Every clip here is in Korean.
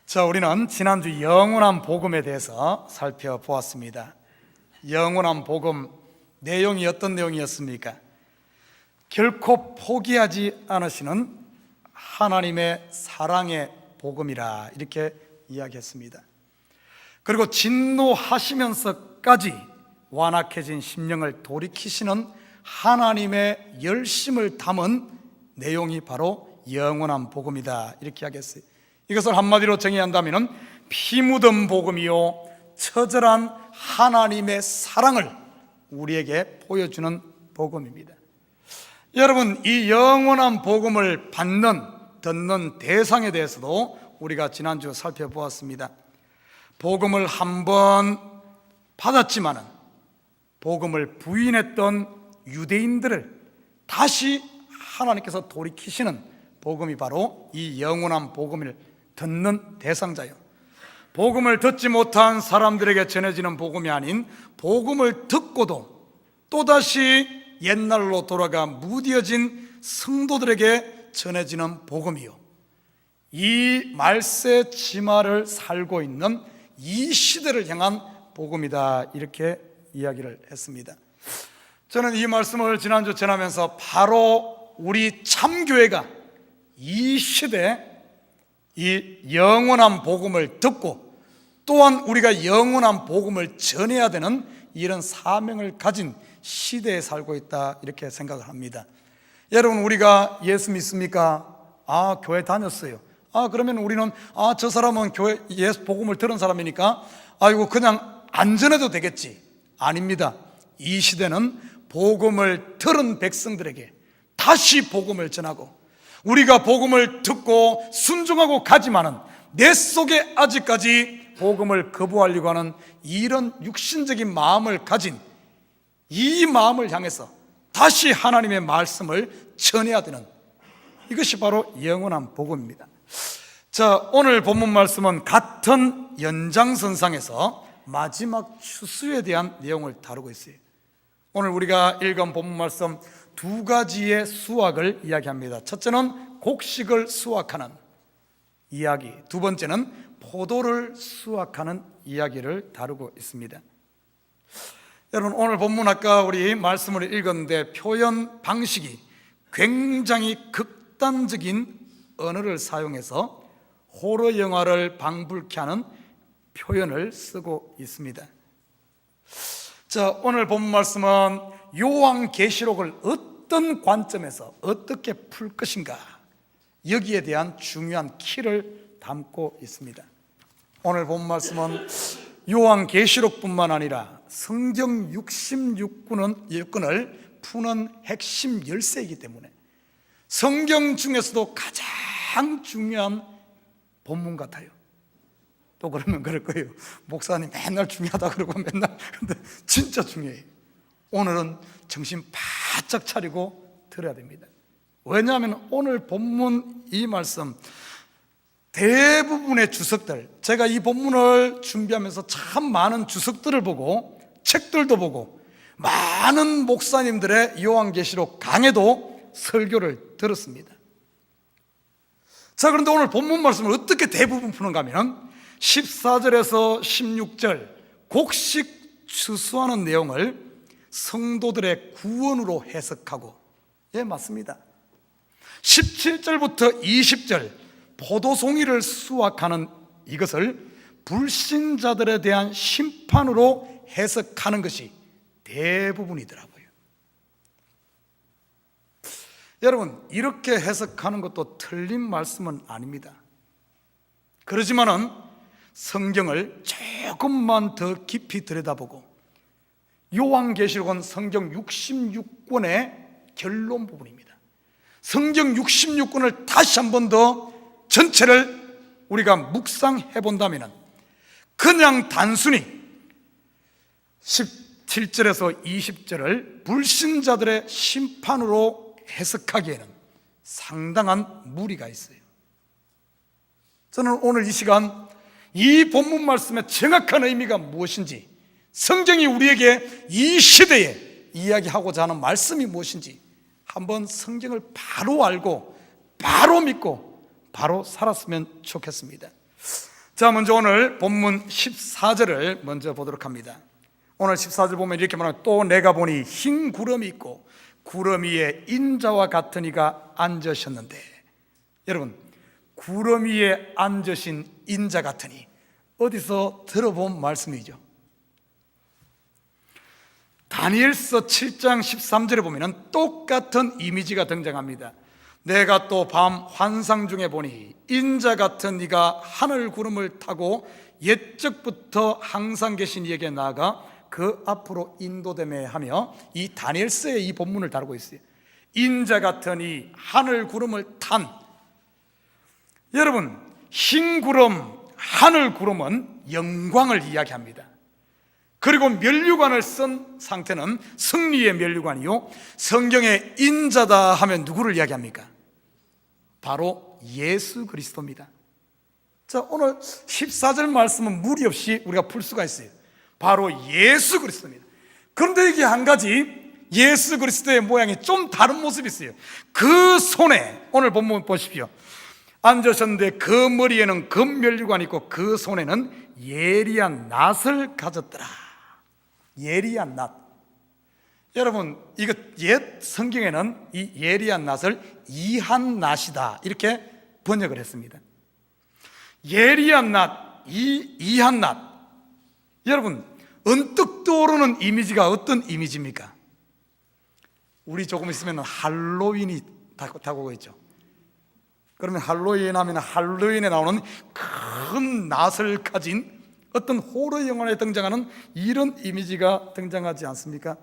자, 우리는 지난주 영원한 복음에 대해서 살펴보았습니다. 영원한 복음 내용이 어떤 내용이었습니까? 결코 포기하지 않으시는 하나님의 사랑의 복음이라 이렇게 이야기했습니다. 그리고 진노하시면서까지 완악해진 심령을 돌이키시는 하나님의 열심을 담은 내용이 바로 영원한 복음이다 이렇게 이야기했어요. 이것을 한마디로 정의한다면 피 묻은 복음이요 처절한 하나님의 사랑을 우리에게 보여주는 복음입니다. 여러분, 이 영원한 복음을 듣는 대상에 대해서도 우리가 지난주 살펴보았습니다. 복음을 한번 받았지만은 복음을 부인했던 유대인들을 다시 하나님께서 돌이키시는 복음이 바로 이 영원한 복음을 듣는 대상자요, 복음을 듣지 못한 사람들에게 전해지는 복음이 아닌 복음을 듣고도 또다시 옛날로 돌아가 무뎌진 성도들에게 전해지는 복음이요, 이 말세 지마를 살고 있는 이 시대를 향한 복음이다 이렇게 이야기를 했습니다. 저는 이 말씀을 지난주 전하면서 바로 우리 참교회가 이 시대에 이 영원한 복음을 듣고 또한 우리가 영원한 복음을 전해야 되는 이런 사명을 가진 시대에 살고 있다 이렇게 생각을 합니다. 여러분, 우리가 예수 믿습니까? 교회 다녔어요. 그러면 우리는 저 사람은 교회 예수 복음을 들은 사람이니까 이거 그냥 안 전해도 되겠지. 아닙니다. 이 시대는 복음을 들은 백성들에게 다시 복음을 전하고, 우리가 복음을 듣고 순종하고 가지만은 내 속에 아직까지 복음을 거부하려고 하는 이런 육신적인 마음을 가진 이 마음을 향해서 다시 하나님의 말씀을 전해야 되는, 이것이 바로 영원한 복음입니다. 자, 오늘 본문 말씀은 같은 연장선상에서 마지막 추수에 대한 내용을 다루고 있어요. 오늘 우리가 읽은 본문 말씀 두 가지의 수확을 이야기합니다. 첫째는 곡식을 수확하는 이야기, 두 번째는 포도를 수확하는 이야기를 다루고 있습니다. 여러분, 오늘 본문 아까 우리 말씀을 읽었는데 표현 방식이 굉장히 극단적인 언어를 사용해서 호러 영화를 방불케 하는 표현을 쓰고 있습니다. 자, 오늘 본문 말씀은 요한계시록을 어떤 관점에서 어떻게 풀 것인가, 여기에 대한 중요한 키를 담고 있습니다. 오늘 본문 말씀은 요한계시록뿐만 아니라 성경 66권을 푸는 핵심 열쇠이기 때문에 성경 중에서도 가장 중요한 본문 같아요. 또 그러면 그럴 거예요. 목사님 맨날 중요하다 그러고 맨날, 근데 진짜 중요해요. 오늘은 정신 바짝 차리고 들어야 됩니다. 왜냐하면 오늘 본문 이 말씀 대부분의 주석들, 제가 이 본문을 준비하면서 참 많은 주석들을 보고 책들도 보고 많은 목사님들의 요한계시록 강해도 설교를 들었습니다. 자, 그런데 오늘 본문 말씀을 어떻게 대부분 푸는가 하면 14절에서 16절 곡식 추수하는 내용을 성도들의 구원으로 해석하고, 맞습니다. 17절부터 20절 포도송이를 수확하는 이것을 불신자들에 대한 심판으로 해석하는 것이 대부분이더라고요. 여러분, 이렇게 해석하는 것도 틀린 말씀은 아닙니다. 그렇지만은 성경을 조금만 더 깊이 들여다보고 요한계시록은 성경 66권의 결론 부분입니다. 성경 66권을 다시 한 번 더 전체를 우리가 묵상해 본다면 그냥 단순히 17절에서 20절을 불신자들의 심판으로 해석하기에는 상당한 무리가 있어요. 저는 오늘 이 시간 이 본문 말씀의 정확한 의미가 무엇인지, 성경이 우리에게 이 시대에 이야기하고자 하는 말씀이 무엇인지 한번 성경을 바로 알고 바로 믿고 바로 살았으면 좋겠습니다. 자, 먼저 오늘 본문 14절을 먼저 보도록 합니다. 오늘 14절 보면 이렇게 말하면, 또 내가 보니 흰 구름이 있고 구름 위에 인자와 같은 이가 앉으셨는데, 여러분, 구름 위에 앉으신 인자 같은 이, 어디서 들어본 말씀이죠? 다니엘서 7장 13절에 보면 똑같은 이미지가 등장합니다. 내가 또 밤 환상 중에 보니 인자 같은 이가 하늘 구름을 타고 옛적부터 항상 계신 이에게 나아가 그 앞으로 인도되매 하며, 이 다니엘서의 이 본문을 다루고 있어요. 인자 같은 이 하늘 구름을 탄, 여러분, 흰 구름, 하늘 구름은 영광을 이야기합니다. 그리고 면류관을 쓴 상태는 승리의 면류관이요, 성경에 인자다 하면 누구를 이야기합니까? 바로 예수 그리스도입니다. 자, 오늘 14절 말씀은 무리 없이 우리가 풀 수가 있어요. 바로 예수 그리스도입니다. 그런데 이게 한 가지, 예수 그리스도의 모양이 좀 다른 모습이 있어요. 그 손에, 오늘 본문 보십시오. 앉으셨는데 그 머리에는 금면류관이 있고 그 손에는 예리한 낫을 가졌더라. 예리한 낫. 여러분, 이거 옛 성경에는 이 예리한 낫을 이한 낫이다 이렇게 번역을 했습니다. 예리한 낫, 이한 낫. 여러분, 언뜻 떠오르는 이미지가 어떤 이미지입니까? 우리 조금 있으면 할로윈이 다가오고 있죠. 그러면 할로윈 하면 할로윈에 나오는 큰 낫을 가진 어떤 호러 영화에 등장하는 이런 이미지가 등장하지 않습니까?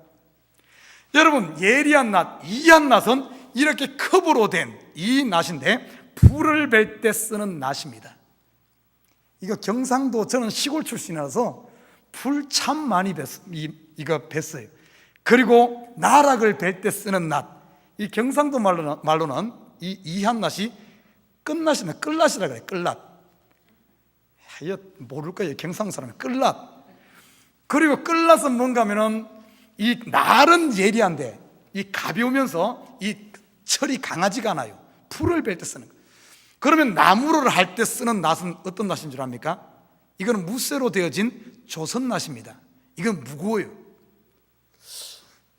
여러분, 예리한 낫, 이한 낫은 이렇게 컵으로 된 이 낫인데 불을 벨 때 쓰는 낫입니다. 이거 경상도, 저는 시골 출신이라서 불 참 많이 이거 뱄어요. 그리고 나락을 벨 때 쓰는 낫, 이 경상도 말로는 이 이한 낫이 끝낫이면 끌낫이라 그래요. 끌낫. 모를 거예요, 경상도 사람은. 끌낫. 그리고 끌낫은 뭔가 하면은 이 날은 예리한데 이 가벼우면서 이 철이 강하지가 않아요. 풀을 벨 때 쓰는 거예요. 그러면 나무를 할 때 쓰는 낫은 어떤 낫인 줄 압니까? 이거는 무쇠로 되어진 조선 낫입니다. 이건 무거워요.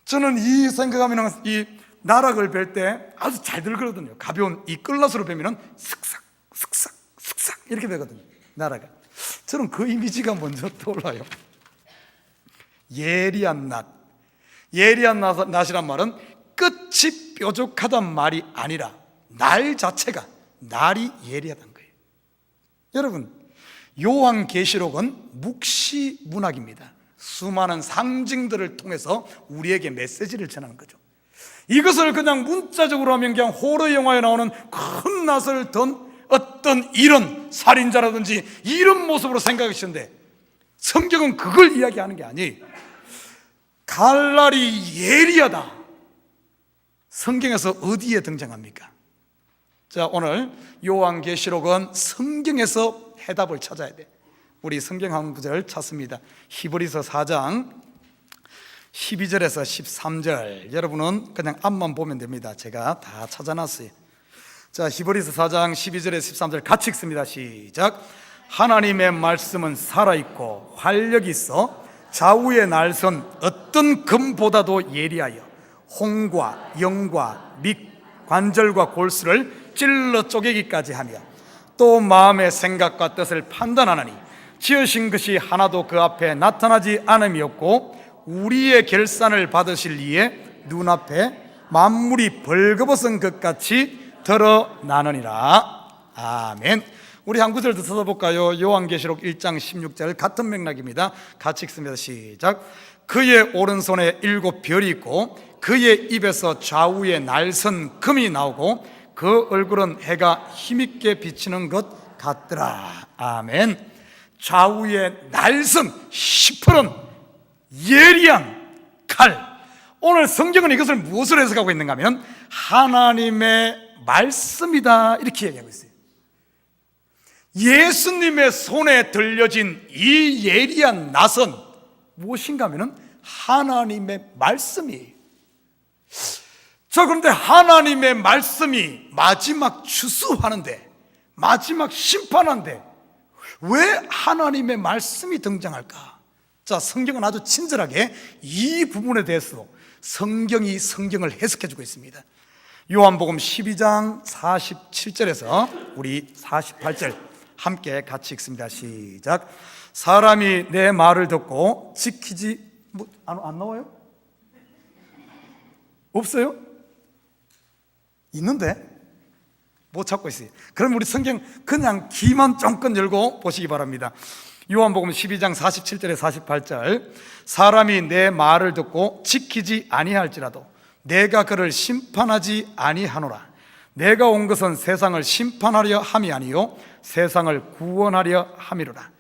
저는 이 생각하면 이 나락을 벨 때 아주 잘 들거든요. 가벼운 이 끌낫으로 베면은 슥싹 슥싹 슥싹 이렇게 되거든요, 나라가. 저는 그 이미지가 먼저 떠올라요. 예리한 낫. 예리한 낫이란 말은 끝이 뾰족하단 말이 아니라 날 자체가, 날이 예리하다는 거예요. 여러분, 요한계시록은 묵시 문학입니다. 수많은 상징들을 통해서 우리에게 메시지를 전하는 거죠. 이것을 그냥 문자적으로 하면 그냥 호러 영화에 나오는 큰 낫을 든 어떤 이런 살인자라든지 이런 모습으로 생각하시는데, 성경은 그걸 이야기하는 게 아니에요. 갈날이 예리하다. 성경에서 어디에 등장합니까? 자, 오늘 요한계시록은 성경에서 해답을 찾아야 돼. 우리 성경 한 구절 찾습니다. 히브리서 4장 12절에서 13절. 여러분은 그냥 앞만 보면 됩니다. 제가 다 찾아놨어요. 자, 히브리서 4장 12절에서 13절 같이 읽습니다. 시작. 하나님의 말씀은 살아있고 활력이 있어 좌우의 날선 어떤 금보다도 예리하여 홍과 영과 밑 관절과 골수를 찔러 쪼개기까지 하며 또 마음의 생각과 뜻을 판단하나니 지으신 것이 하나도 그 앞에 나타나지 않음이 없고 우리의 결산을 받으실 이에 눈앞에 만물이 벌거벗은 것 같이 드러나느니라. 아멘. 우리 한 구절 더 찾아볼까요? 요한계시록 1장 16절 같은 맥락입니다. 같이 읽습니다. 시작. 그의 오른손에 7 별이 있고 그의 입에서 좌우에 날선 금이 나오고 그 얼굴은 해가 힘있게 비치는 것 같더라. 아멘. 좌우에 날선 시퍼런 예리한 칼. 오늘 성경은 이것을 무엇으로 해석하고 있는가 하면 하나님의 말씀이다 이렇게 얘기하고 있어요. 예수님의 손에 들려진 이 예리한 낫은 무엇인가 하면 하나님의 말씀이에요. 자, 그런데 하나님의 말씀이 마지막 추수하는데, 마지막 심판하는데 왜 하나님의 말씀이 등장할까? 자, 성경은 아주 친절하게 이 부분에 대해서 성경이 성경을 해석해주고 있습니다. 요한복음 12장 47절에서 우리 48절 함께 같이 읽습니다. 시작. 사람이 내 말을 듣고 지키지 안 나와요? 없어요? 있는데 못 찾고 있어요. 그럼 우리 성경 그냥 귀만 쫑긋 열고 보시기 바랍니다. 요한복음 12장 47절에 48절. 사람이 내 말을 듣고 지키지 아니할지라도 내가 그를 심판하지 아니하노라. 내가 온 것은 세상을 심판하려 함이 아니요 세상을 구원하려 함이로라.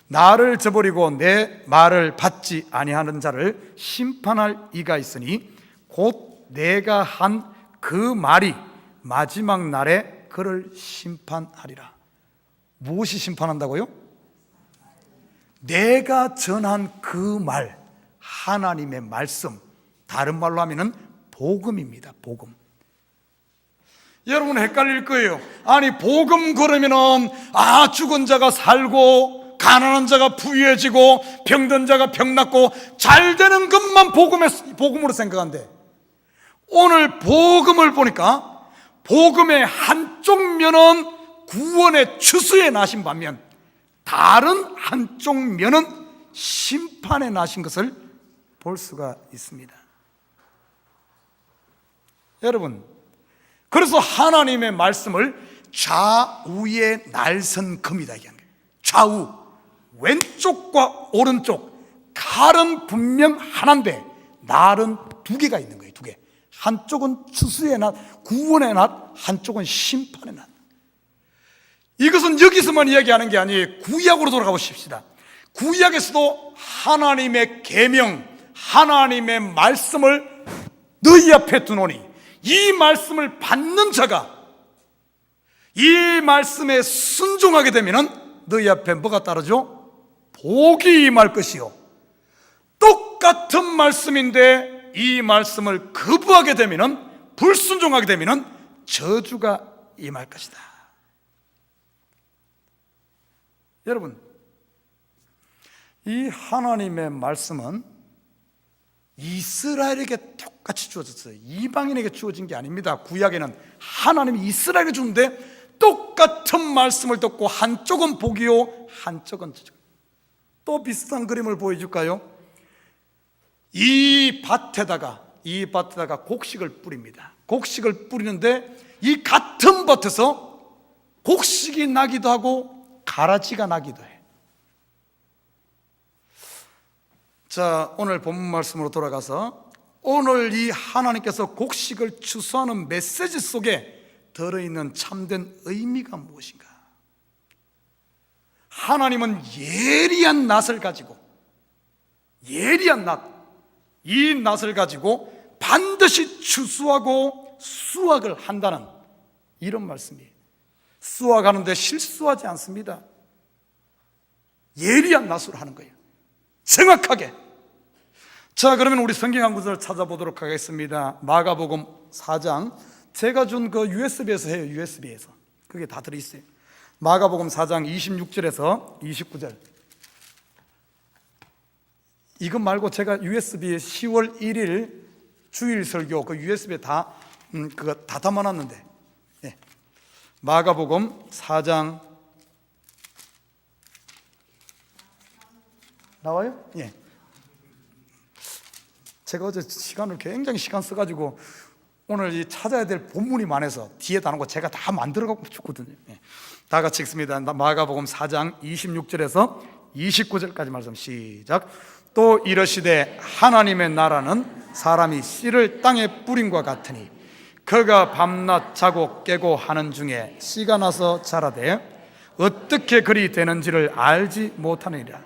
나를 저버리고 내 말을 받지 아니하는 자를 심판할 이가 있으니 곧 내가 한 그 말이 마지막 날에 그를 심판하리라. 무엇이 심판한다고요? 내가 전한 그 말, 하나님의 말씀, 다른 말로 하면은 복음입니다. 복음. 여러분 헷갈릴 거예요. 아니 복음 그러면은 죽은 자가 살고 가난한 자가 부유해지고 병든 자가 병 낫고 잘 되는 것만 복음으로 생각한대. 오늘 복음을 보니까 복음의 한쪽 면은 구원의 추수에 나신 반면 다른 한쪽 면은 심판에 나신 것을 볼 수가 있습니다. 여러분, 그래서 하나님의 말씀을 좌우의 날선금이다 얘기하는 거예요. 좌우, 왼쪽과 오른쪽, 칼은 분명 하나인데 날은 두 개가 있는 거예요. 두 개. 한쪽은 추수의 낫, 구원의 낫, 한쪽은 심판의 낫. 이것은 여기서만 이야기하는 게 아니에요. 구약으로 돌아가 보십시다. 구약에서도 하나님의 계명, 하나님의 말씀을 너희 앞에 두노니 이 말씀을 받는 자가 이 말씀에 순종하게 되면 너희 앞에 뭐가 따르죠? 복이 임할 것이요, 똑같은 말씀인데 이 말씀을 거부하게 되면, 불순종하게 되면 저주가 임할 것이다. 여러분, 이 하나님의 말씀은 이스라엘에게 똑같이 주어졌어요. 이방인에게 주어진 게 아닙니다. 구약에는 하나님이 이스라엘에게 주는데 똑같은 말씀을 듣고 한쪽은 복이요 한쪽은 저주. 또 비슷한 그림을 보여줄까요? 이 밭에다가 곡식을 뿌립니다. 곡식을 뿌리는데 이 같은 밭에서 곡식이 나기도 하고 가라지가 나기도 해. 자, 오늘 본문 말씀으로 돌아가서 오늘 이 하나님께서 곡식을 추수하는 메시지 속에 들어있는 참된 의미가 무엇인가? 하나님은 예리한 낫을 가지고, 예리한 낫, 이 낫을 가지고 반드시 추수하고 수확을 한다는 이런 말씀이에요. 수확하는데 실수하지 않습니다. 예리한 낫으로 하는 거예요. 정확하게. 자, 그러면 우리 성경 한 구절 찾아보도록 하겠습니다. 마가복음 4장, 제가 준 그 USB에서 해요. USB에서 그게 다 들어있어요. 마가복음 4장 26절에서 29절. 이것 말고 제가 USB에 10월 1일 주일 설교 그 USB에 그거 다 담아놨는데, 예. 마가복음 4장 나와요? 예. 제가 어제 굉장히 시간 써가지고 오늘 이 찾아야 될 본문이 많아서 뒤에 다는 거 제가 다 만들어갖고 줬거든요. 예. 다 같이 읽습니다. 마가복음 4장 26절에서 29절까지 말씀 시작. 또 이르시되 하나님의 나라는 사람이 씨를 땅에 뿌림과 같으니 그가 밤낮 자고 깨고 하는 중에 씨가 나서 자라되 어떻게 그리 되는지를 알지 못하느니라.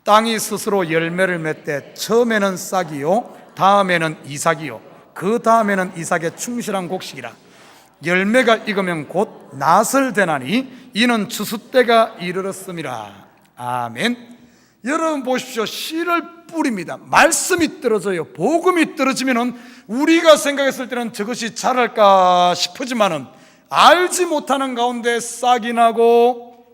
땅이 스스로 열매를 맺되 처음에는 싹이요 다음에는 이삭이요 그 다음에는 이삭의 충실한 곡식이라. 열매가 익으면 곧 낫을 되나니 이는 추수 때가 이르렀음이라. 아멘. 여러분 보십시오. 씨를 뿌립니다. 말씀이 떨어져요. 복음이 떨어지면은 우리가 생각했을 때는 저것이 자랄까 싶지만은 알지 못하는 가운데 싹이 나고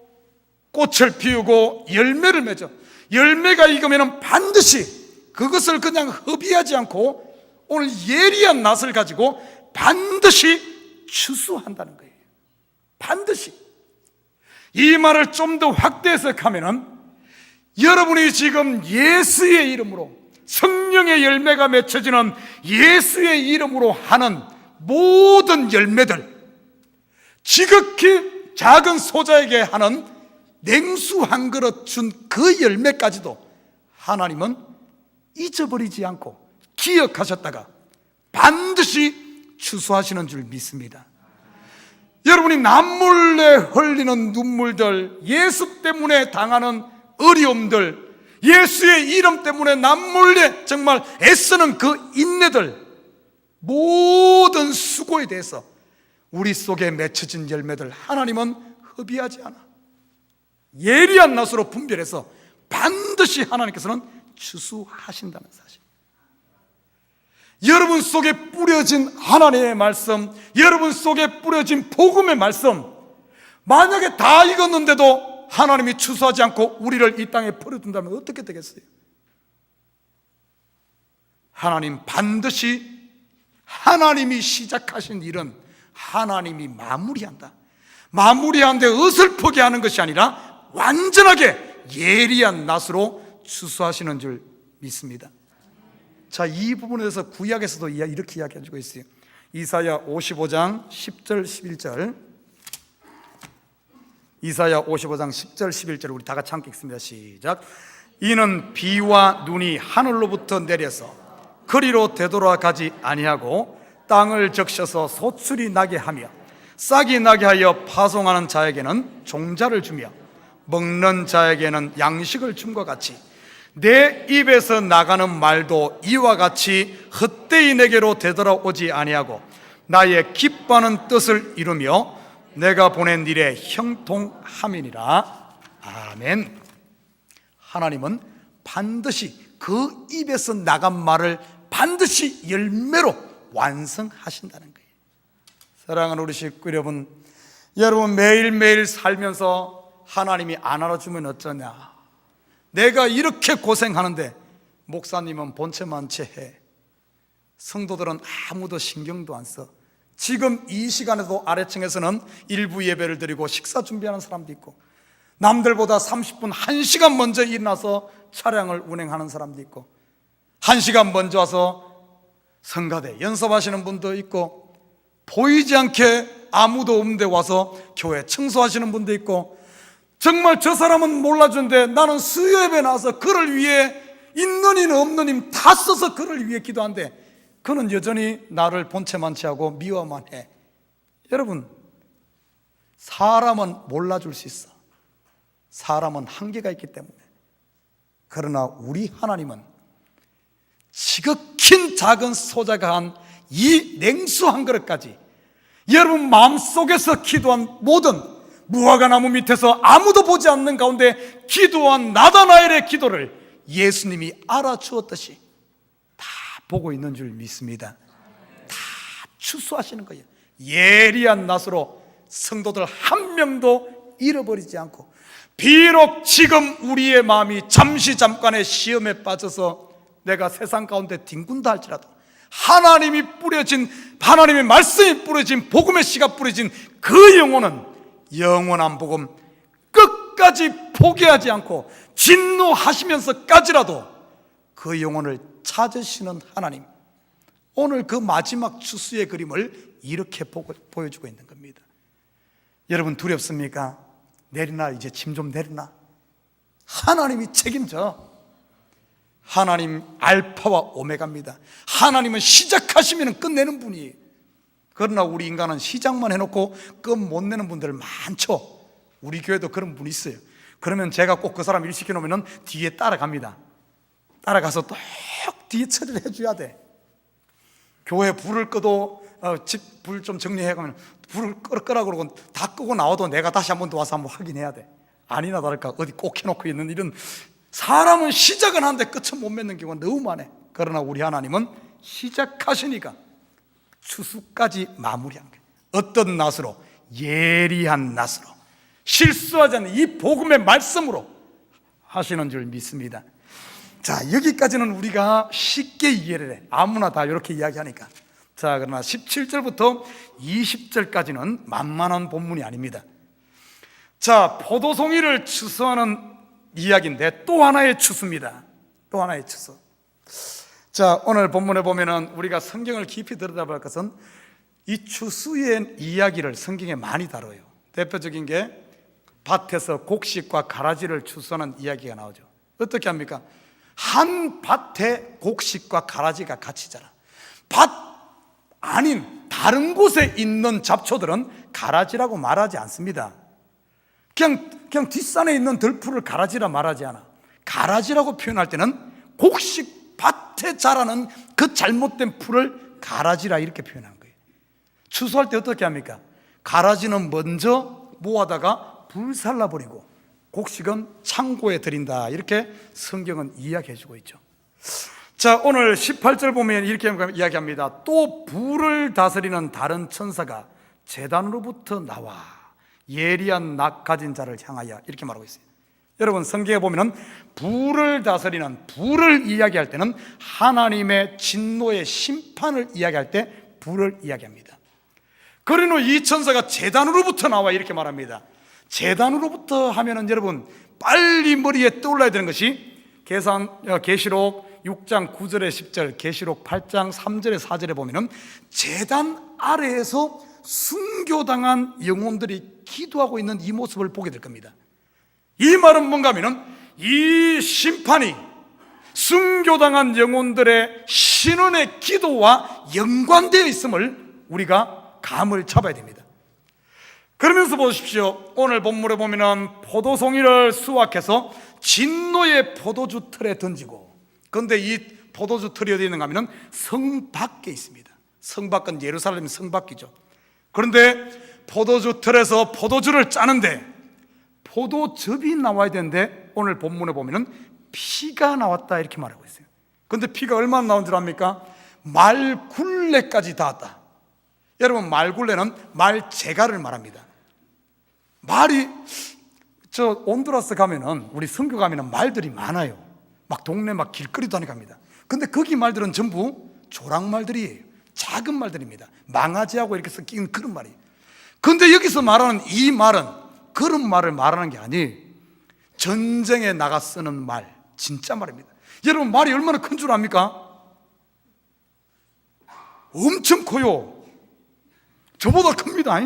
꽃을 피우고 열매를 맺어. 열매가 익으면 반드시 그것을 그냥 허비하지 않고 오늘 예리한 낯을 가지고 반드시 추수한다는 거예요. 반드시. 이 말을 좀 더 확대해서 가면은 여러분이 지금 예수의 이름으로, 성령의 열매가 맺혀지는 예수의 이름으로 하는 모든 열매들, 지극히 작은 소자에게 하는 냉수 한 그릇 준 그 열매까지도 하나님은 잊어버리지 않고 기억하셨다가 반드시 추수하시는 줄 믿습니다. 여러분이 남몰래 흘리는 눈물들, 예수 때문에 당하는 어려움들, 예수의 이름 때문에 남몰래 정말 애쓰는 그 인내들, 모든 수고에 대해서 우리 속에 맺혀진 열매들 하나님은 허비하지 않아. 예리한 낯으로 분별해서 반드시 하나님께서는 추수하신다는 사실. 여러분 속에 뿌려진 하나님의 말씀, 여러분 속에 뿌려진 복음의 말씀, 만약에 다 익었는데도 하나님이 추수하지 않고 우리를 이 땅에 버려둔다면 어떻게 되겠어요? 하나님 반드시 하나님이 시작하신 일은 하나님이 마무리한다. 마무리하는데 어설프게 하는 것이 아니라 완전하게 예리한 낯으로 추수하시는 줄 믿습니다. 자, 이 부분에 대해서 구약에서도 이렇게 이야기해주고 있어요. 이사야 55장 10절 11절. 이사야 55장 10절 11절 우리 다 같이 함께 읽습니다. 시작. 이는 비와 눈이 하늘로부터 내려서 그리로 되돌아가지 아니하고 땅을 적셔서 소출이 나게 하며 싹이 나게 하여 파송하는 자에게는 종자를 주며 먹는 자에게는 양식을 줌과 같이 내 입에서 나가는 말도 이와 같이 헛되이 내게로 되돌아오지 아니하고 나의 기뻐하는 뜻을 이루며 내가 보낸 일에 형통함이니라. 아멘. 하나님은 반드시 그 입에서 나간 말을 반드시 열매로 완성하신다는 거예요. 사랑하는 우리 식구 여러분, 여러분 매일매일 살면서 하나님이 안 알아주면 어쩌냐, 내가 이렇게 고생하는데 목사님은 본체만 채해, 성도들은 아무도 신경도 안 써. 지금 이 시간에도 아래층에서는 일부 예배를 드리고 식사 준비하는 사람도 있고, 남들보다 30분, 1시간 먼저 일어나서 차량을 운행하는 사람도 있고, 1시간 먼저 와서 성가대 연습하시는 분도 있고, 보이지 않게 아무도 없는데 와서 교회 청소하시는 분도 있고, 정말 저 사람은 몰라주는데 나는 수요예배 나와서 그를 위해 있는 인 없는 인 다 써서 그를 위해 기도한대. 그는 여전히 나를 본체만 취하고 미워만 해. 여러분, 사람은 몰라줄 수 있어. 사람은 한계가 있기 때문에. 그러나 우리 하나님은 지극히 작은 소자가 한 이 냉수 한 그릇까지 여러분 마음속에서 기도한 모든 무화과나무 밑에서 아무도 보지 않는 가운데 기도한 나다나엘의 기도를 예수님이 알아주었듯이 다 보고 있는 줄 믿습니다. 다 추수하시는 거예요. 예리한 낯으로 성도들 한 명도 잃어버리지 않고, 비록 지금 우리의 마음이 잠깐의 시험에 빠져서 내가 세상 가운데 뒹군다 할지라도 하나님이 뿌려진, 하나님의 말씀이 뿌려진, 복음의 씨가 뿌려진 그 영혼은 영원한 복음 끝까지 포기하지 않고 진노하시면서까지라도 그 영혼을 찾으시는 하나님, 오늘 그 마지막 추수의 그림을 이렇게 보여주고 있는 겁니다. 여러분 두렵습니까? 내리나, 이제 짐 좀 내리나. 하나님이 책임져. 하나님 알파와 오메가입니다. 하나님은 시작하시면 끝내는 분이에요. 그러나 우리 인간은 시작만 해놓고 끝 못 내는 분들 많죠. 우리 교회도 그런 분이 있어요. 그러면 제가 꼭 그 사람 일 시켜놓으면 뒤에 따라갑니다. 따라가서 또 뒤에 처리를 해줘야 돼. 교회 불을 끄도 집 불 좀 정리해가면 불을 끄라 그러고 다 끄고 나와도 내가 다시 한 번 더 와서 한번 확인해야 돼. 아니나 다를까 어디 꼭 해놓고 있는 이런, 사람은 시작은 하는데 끝은 못 맺는 경우가 너무 많아. 그러나 우리 하나님은 시작하시니까 추수까지 마무리한 거예요. 어떤 낯으로? 예리한 낯으로. 실수하지 않는 이 복음의 말씀으로 하시는 줄 믿습니다. 자, 여기까지는 우리가 쉽게 이해를 해. 아무나 다 이렇게 이야기하니까. 자, 그러나 17절부터 20절까지는 만만한 본문이 아닙니다. 자, 포도송이를 추수하는 이야기인데 또 하나의 추수입니다. 또 하나의 추수. 자, 오늘 본문에 보면은 우리가 성경을 깊이 들여다볼 것은 이 추수의 이야기를 성경에 많이 다뤄요. 대표적인 게 밭에서 곡식과 가라지를 추수하는 이야기가 나오죠. 어떻게 합니까? 한 밭에 곡식과 가라지가 같이 자라. 밭 아닌 다른 곳에 있는 잡초들은 가라지라고 말하지 않습니다. 그냥 뒷산에 있는 들풀을 가라지라 말하지 않아. 가라지라고 표현할 때는 곡식 밭에 자라는 그 잘못된 풀을 가라지라 이렇게 표현한 거예요. 추수할 때 어떻게 합니까? 가라지는 먼저 모아다가 불살라버리고 곡식은 창고에 들인다, 이렇게 성경은 이야기해 주고 있죠. 자, 오늘 18절 보면 이렇게 이야기합니다. 또 불을 다스리는 다른 천사가 제단으로부터 나와 예리한 낙 가진 자를 향하여, 이렇게 말하고 있어요. 여러분, 성경에 보면 불을 다스리는, 불을 이야기할 때는 하나님의 진노의 심판을 이야기할 때 불을 이야기합니다. 그러므로 이 천사가 제단으로부터 나와 이렇게 말합니다. 제단으로부터 하면은 여러분 빨리 머리에 떠올라야 되는 것이 계시록 6장 9절에 10절, 계시록 8장 3절에 4절에 보면은 제단 아래에서 순교당한 영혼들이 기도하고 있는 이 모습을 보게 될 겁니다. 이 말은 뭔가 하면은 이 심판이 순교당한 영혼들의 신원의 기도와 연관되어 있음을 우리가 감을 잡아야 됩니다. 그러면서 보십시오. 오늘 본문에 보면은 포도송이를 수확해서 진노의 포도주 틀에 던지고, 그런데 이 포도주 틀이 어디 있는가 하면은 성 밖에 있습니다. 성 밖은 예루살렘 성 밖이죠. 그런데 포도주 틀에서 포도주를 짜는데 포도즙이 나와야 되는데 오늘 본문에 보면은 피가 나왔다, 이렇게 말하고 있어요. 그런데 피가 얼마나 나온 줄 압니까? 말굴레까지 닿았다. 여러분, 말굴레는 말재갈을 말합니다. 말이, 저 온두라스 가면은, 우리 선교 가면은 말들이 많아요. 막 동네 막 길거리도 하니 갑니다. 근데 거기 말들은 전부 조랑말들이에요. 작은 말들입니다. 망아지하고 이렇게 섞인 그런 말이에요. 근데 여기서 말하는 이 말은 그런 말을 말하는 게 아니에요. 전쟁에 나가 쓰는 말, 진짜 말입니다. 여러분, 말이 얼마나 큰 줄 압니까? 엄청 커요. 저보다 큽니다.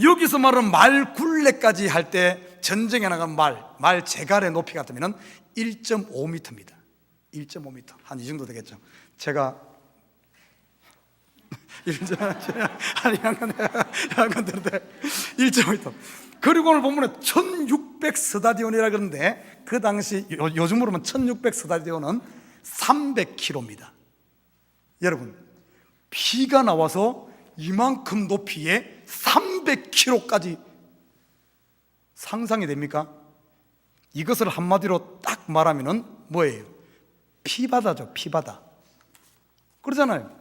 여기서 말하는 말굴레까지 할 때 전쟁에 나간 말 재갈의 높이 같으면 1.5m입니다. 1.5m, 한 이 정도 되겠죠. 제가 약간 들는데 1.5m. 그리고 오늘 본문에 1600 스타디온이라 그러는데 그 당시 요즘으로 보면 1600 스타디온은 300km입니다. 여러분, 피가 나와서 이만큼 높이에 300km까지 상상이 됩니까? 이것을 한마디로 딱 말하면은 뭐예요? 피바다죠. 피바다. 그러잖아요.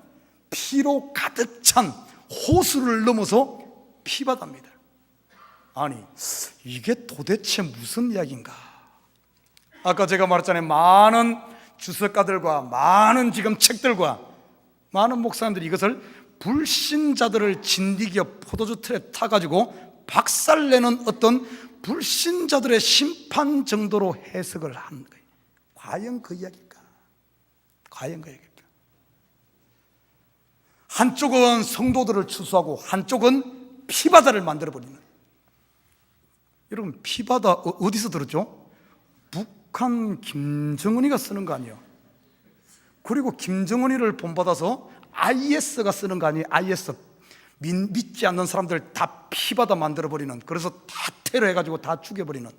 피로 가득 찬 호수를 넘어서 피바다입니다. 아니, 이게 도대체 무슨 이야기인가? 아까 제가 말했잖아요. 많은 주석가들과 많은 지금 책들과 많은 목사님들이 이것을 불신자들을 진디기어 포도주 틀에 타가지고 박살내는 어떤 불신자들의 심판 정도로 해석을 한 거예요. 과연 그 이야기일까? 과연 그 이야기일까? 한쪽은 성도들을 추수하고 한쪽은 피바다를 만들어버리는. 여러분, 피바다 어디서 들었죠? 북한 김정은이가 쓰는 거 아니에요? 그리고 김정은이를 본받아서 IS가 쓰는 거 아니에요? IS. 믿지 않는 사람들 다 피바다 만들어버리는, 그래서 다 테러해가지고 다 죽여버리는.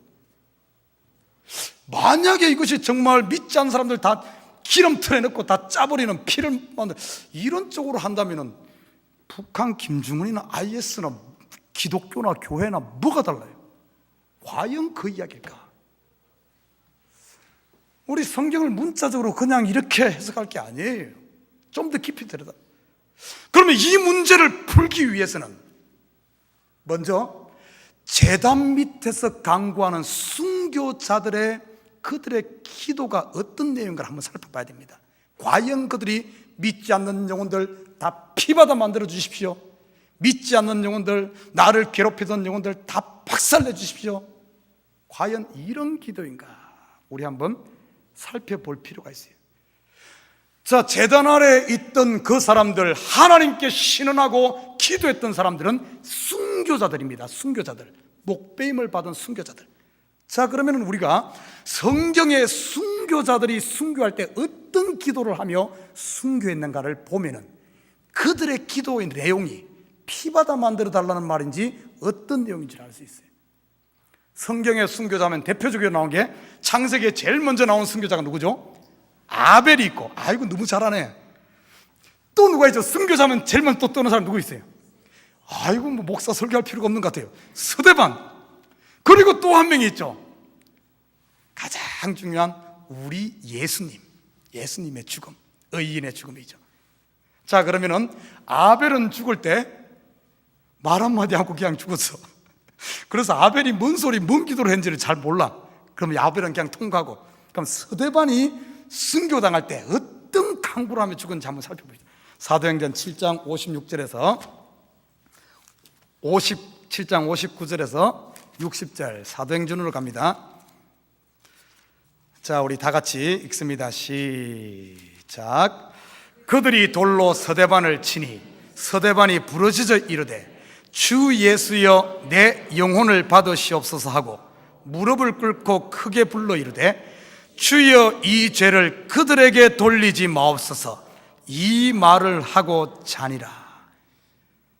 만약에 이것이 정말 믿지 않는 사람들 다 기름틀에 넣고 다 짜버리는, 피를 만들, 이런 쪽으로 한다면은 북한 김정은이나 IS나 기독교나 교회나 뭐가 달라요? 과연 그 이야기일까? 우리 성경을 문자적으로 그냥 이렇게 해석할 게 아니에요. 좀 더 깊이 들여다. 그러면 이 문제를 풀기 위해서는 먼저 제단 밑에서 간구하는 순교자들의 그들의 기도가 어떤 내용인가 한번 살펴봐야 됩니다. 과연 그들이 믿지 않는 영혼들 다 피받아 만들어 주십시오, 믿지 않는 영혼들, 나를 괴롭히던 영혼들 다 박살내 주십시오, 과연 이런 기도인가 우리 한번 살펴볼 필요가 있어요. 자, 제단 아래 있던 그 사람들, 하나님께 신원하고 기도했던 사람들은 순교자들입니다. 순교자들, 목배임을 받은 순교자들. 자, 그러면 우리가 성경의 순교자들이 순교할 때 어떤 기도를 하며 순교했는가를 보면은 그들의 기도의 내용이 피받아 만들어 달라는 말인지 어떤 내용인지를 알 수 있어요. 성경의 순교자면 대표적으로 나온 게 창세기에 제일 먼저 나온 순교자가 누구죠? 아벨이 있고, 아이고 너무 잘하네. 또 누가 있죠? 순교자면 제일 먼저 또 떠는 사람 누구 있어요? 아이고 뭐 목사 설교할 필요가 없는 것 같아요. 스데반. 그리고 또 한 명이 있죠. 가장 중요한 우리 예수님, 예수님의 죽음, 의인의 죽음이죠. 자, 그러면은 아벨은 죽을 때 말 한마디 하고 그냥 죽었어. 그래서 아벨이 뭔 소리, 뭔 기도를 했는지를 잘 몰라. 그러면 아벨은 그냥 통과하고, 그럼 스데반이 순교당할 때 어떤 강구를 하며 죽은지 한번 살펴보죠. 사도행전 7장 56절에서 57장 59절에서 60절, 사도행전으로 갑니다. 자, 우리 다 같이 읽습니다. 시작. 그들이 돌로 서대반을 치니 서대반이 부르짖어 이르되 주 예수여 내 영혼을 받으시옵소서 하고 무릎을 꿇고 크게 불러 이르되 주여 이 죄를 그들에게 돌리지 마옵소서, 이 말을 하고 자니라.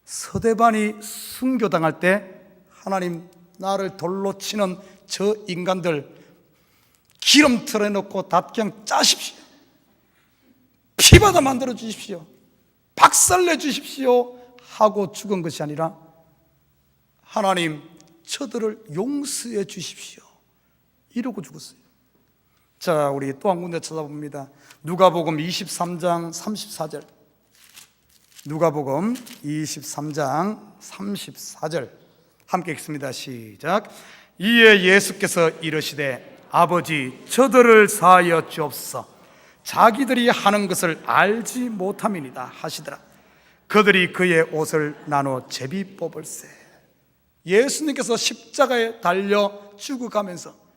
서대반이 순교당할 때 하나님, 나를 돌로 치는 저 인간들 기름 틀어놓고 다 그냥 짜십시오, 피받아 만들어 주십시오, 박살내 주십시오 하고 죽은 것이 아니라 하나님 저들을 용서해 주십시오 이러고 죽었어요. 자, 우리 또 한 군데 찾아봅니다. 누가복음 23장 34절. 누가복음 23장 34절 함께 읽습니다. 시작. 이에 예수께서 이르시되 아버지 저들을 사하여 주옵소서, 자기들이 하는 것을 알지 못함이니이다 하시더라. 그들이 그의 옷을 나눠 제비 뽑을세. 예수님께서 십자가에 달려 죽어가면서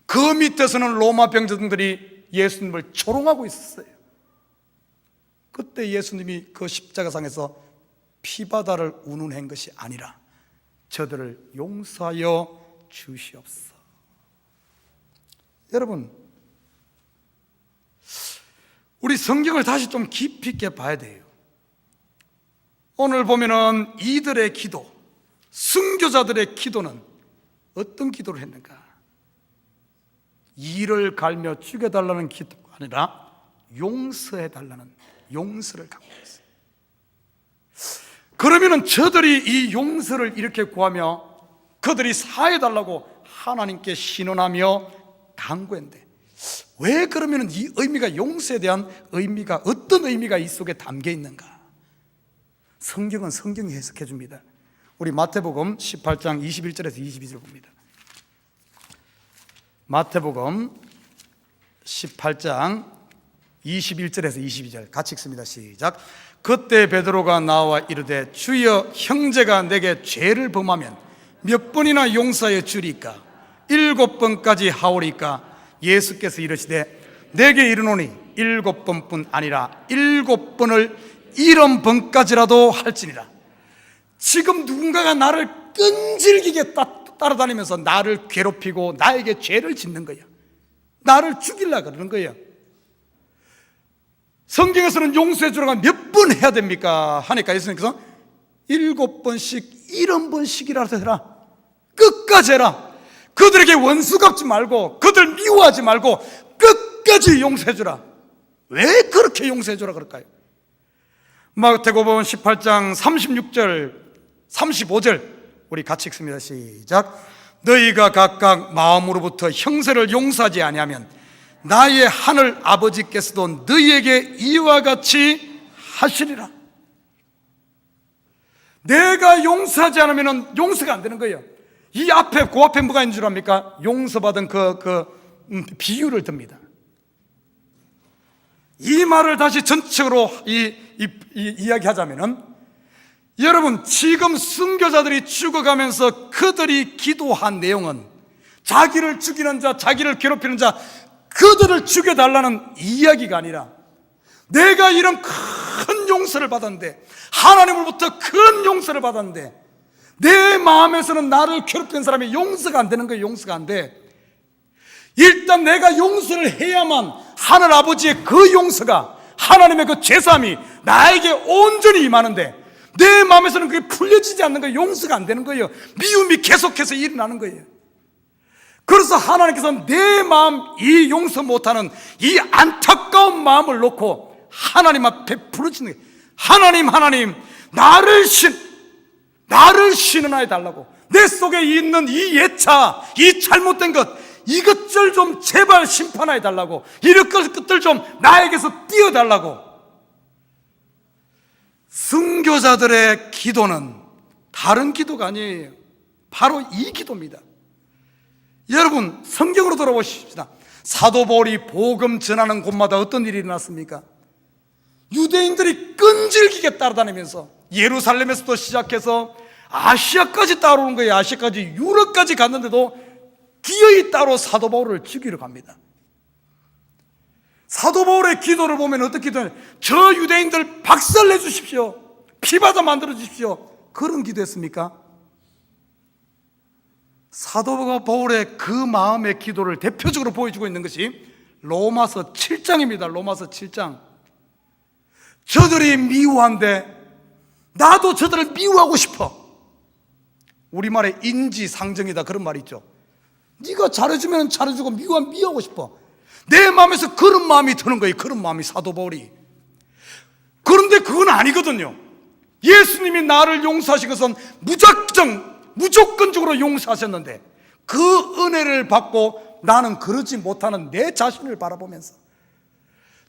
그 밑에서는 로마 병정들이 예수님을 조롱하고 있었어요. 그때 예수님이 그 십자가상에서 피바다를 운운한 것이 아니라 저들을 용서하여 주시옵소서. 여러분, 우리 성경을 다시 좀 깊이 있게 봐야 돼요. 오늘 보면은 이들의 기도, 순교자들의 기도는 어떤 기도를 했는가? 이를 갈며 죽여달라는 기도가 아니라 용서해달라는, 용서를 강구했어요. 그러면은 저들이 이 용서를 이렇게 구하며 그들이 사해달라고 하나님께 신원하며 강구했는데 왜 그러면은 이 의미가, 용서에 대한 의미가 어떤 의미가 이 속에 담겨 있는가? 성경은 성경이 해석해 줍니다. 우리 마태복음 18장 21절에서 22절 봅니다. 마태복음 18장 21절에서 22절 같이 읽습니다. 시작. 그때 베드로가 나와 이르되 주여 형제가 내게 죄를 범하면 몇 번이나 용서해 주리까? 7번까지 하오리까? 예수께서 이르시되 내게 이르노니 7번뿐 아니라 7번을 70번까지라도 할지니라. 지금 누군가가 나를 끈질기게 따라다니면서 나를 괴롭히고 나에게 죄를 짓는 거야. 나를 죽이려고 그러는 거야. 성경에서는 용서해 주라고 몇 번 해야 됩니까? 하니까 예수님께서 7번씩 70번씩이라도 해라. 끝까지 해라. 그들에게 원수 갚지 말고 그들 미워하지 말고 끝까지 용서해 주라. 왜 그렇게 용서해 주라 그럴까요? 마태복음 18장 36절 35절 우리 같이 읽습니다. 시작. 너희가 각각 마음으로부터 형세를 용서하지 아니하면 나의 하늘 아버지께서도 너희에게 이와 같이 하시리라. 내가 용서하지 않으면 용서가 안 되는 거예요. 이 앞에, 그 앞에 뭐가 있는 줄 압니까? 용서받은 비유를 듭니다. 이 말을 다시 전체적으로 이야기하자면은, 여러분, 지금 순교자들이 죽어가면서 그들이 기도한 내용은 자기를 죽이는 자, 자기를 괴롭히는 자, 그들을 죽여달라는 이야기가 아니라, 내가 이런 큰 용서를 받았는데, 하나님으로부터 큰 용서를 받았는데, 내 마음에서는 나를 괴롭히는 사람이 용서가 안 되는 거예요. 용서가 안 돼. 일단 내가 용서를 해야만 하늘 아버지의 그 용서가, 하나님의 그 제사함이 나에게 온전히 임하는데, 내 마음에서는 그게 풀려지지 않는 거예요. 용서가 안 되는 거예요. 미움이 계속해서 일어나는 거예요. 그래서 하나님께서는 내 마음, 이 용서 못하는 이 안타까운 마음을 놓고 하나님 앞에 부르짖는 거예요. 하나님, 나를 신은하여 달라고. 내 속에 있는 이 예차, 이 잘못된 것, 이것들 좀 제발 심판하여 달라고. 이런 것들 좀 나에게서 띄어달라고. 순교자들의 기도는 다른 기도가 아니에요. 바로 이 기도입니다. 여러분, 성경으로 돌아보십시다. 사도 바울이 복음 전하는 곳마다 어떤 일이 일어났습니까? 유대인들이 끈질기게 따라다니면서 예루살렘에서도 시작해서 아시아까지 따라오는 거예요. 아시아까지, 유럽까지 갔는데도 기어이 따로 사도 바울을 죽이러 갑니다. 사도 바울의 기도를 보면 어떻게 기도해요? 저 유대인들 박살내 주십시오, 피바다 만들어 주십시오, 그런 기도했습니까? 사도 바울의 그 마음의 기도를 대표적으로 보여주고 있는 것이 로마서 7장입니다. 로마서 7장. 저들이 미워한데 나도 저들을 미워하고 싶어. 우리말에 인지상정이다, 그런 말이 있죠. 네가 잘해주면 잘해주고 미워하면 미워하고 싶어. 내 마음에서 그런 마음이 드는 거예요. 그런 마음이 사도 바울이. 그런데 그건 아니거든요. 예수님이 나를 용서하신 것은 무조건적으로 용서하셨는데, 그 은혜를 받고 나는 그러지 못하는 내 자신을 바라보면서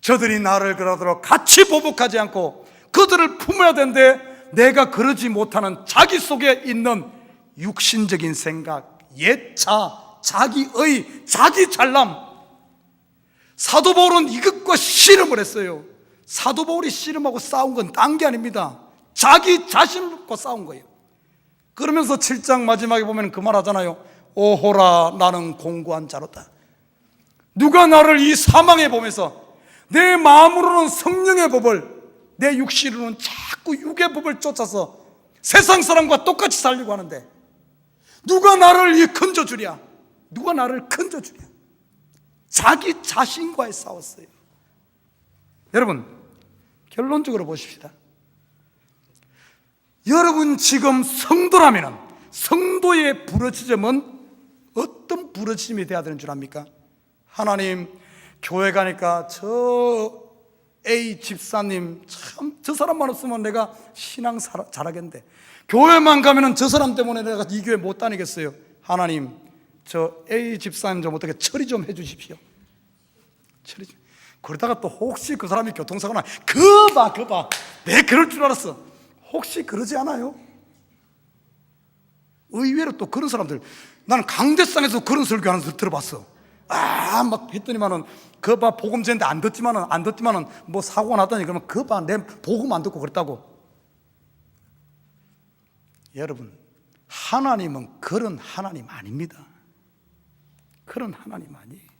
저들이 나를 그러도록 같이 보복하지 않고 그들을 품어야 되는데, 내가 그러지 못하는 자기 속에 있는 육신적인 생각, 예차, 자기의, 자기 잘남. 사도 바울은 이것과 씨름을 했어요. 사도 바울이 씨름하고 싸운 건 딴 게 아닙니다. 자기 자신과 싸운 거예요. 그러면서 7장 마지막에 보면 그 말 하잖아요. 오호라, 나는 공고한 자로다. 누가 나를 이 사망에 보면서 내 마음으로는 성령의 법을, 내 육신으로는 자꾸 육의 법을 쫓아서 세상 사람과 똑같이 살려고 하는데, 누가 나를 건져주랴? 누가 나를 건져주랴? 자기 자신과의 싸웠어요. 여러분, 결론적으로 보십시다. 여러분 지금 성도라면 성도의 부르짖음은 어떤 부르짖음이 돼야 되는 줄 압니까? 하나님, 교회 가니까 저 A 집사님 참, 저 사람만 없으면 내가 신앙 잘하겠는데, 교회만 가면은 저 사람 때문에 내가 이 교회 못 다니겠어요. 하나님, 저 A 집사님 좀 어떻게 처리 좀 해주십시오. 처리 좀. 그러다가 또 혹시 그 사람이 교통사고 나, 그봐 내 그럴 줄 알았어. 혹시 그러지 않아요? 의외로 또 그런 사람들, 나는 강대상에서 그런 설교하는 사람 들어봤어. 막 했더니만은 그봐 복음 전데 안 듣지만은 뭐 사고가 났다니, 그러면 그봐 내 복음 안 듣고 그랬다고. 여러분, 하나님은 그런 하나님 아닙니다. 그런 하나님 아니에요.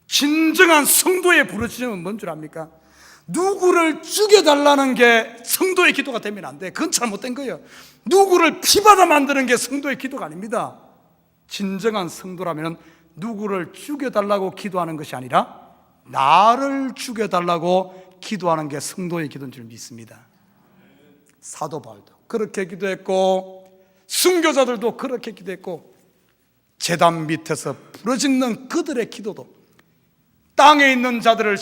진정한 성도의 부르짖음은 뭔 줄 압니까? 누구를 죽여달라는 게 성도의 기도가 되면 안 돼. 그건 잘못된 거예요. 누구를 피바다 만드는 게 성도의 기도가 아닙니다. 진정한 성도라면 누구를 죽여달라고 기도하는 것이 아니라 나를 죽여달라고 기도하는 게 성도의 기도인 줄 믿습니다. 사도 바울도 그렇게 기도했고, 순교자들도 그렇게 기도했고, 제단 밑에서 부르짖는 그들의 기도도, 땅에 있는 자들을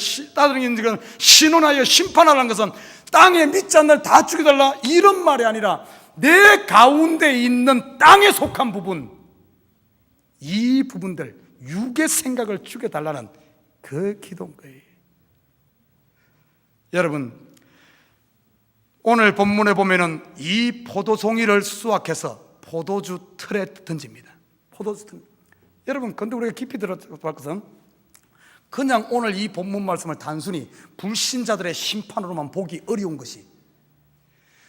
신원하여 심판하라는 것은 땅에 믿지 않는 다 죽여달라, 이런 말이 아니라 내 가운데 있는 땅에 속한 부분, 이 부분들, 육의 생각을 죽여달라는 그 기도인 거예요. 여러분, 오늘 본문에 보면은 이 포도송이를 수확해서 포도주 틀에 던집니다. 포도주 틀. 여러분, 근데 우리가 깊이 들어볼 것은 그냥 오늘 이 본문 말씀을 단순히 불신자들의 심판으로만 보기 어려운 것이,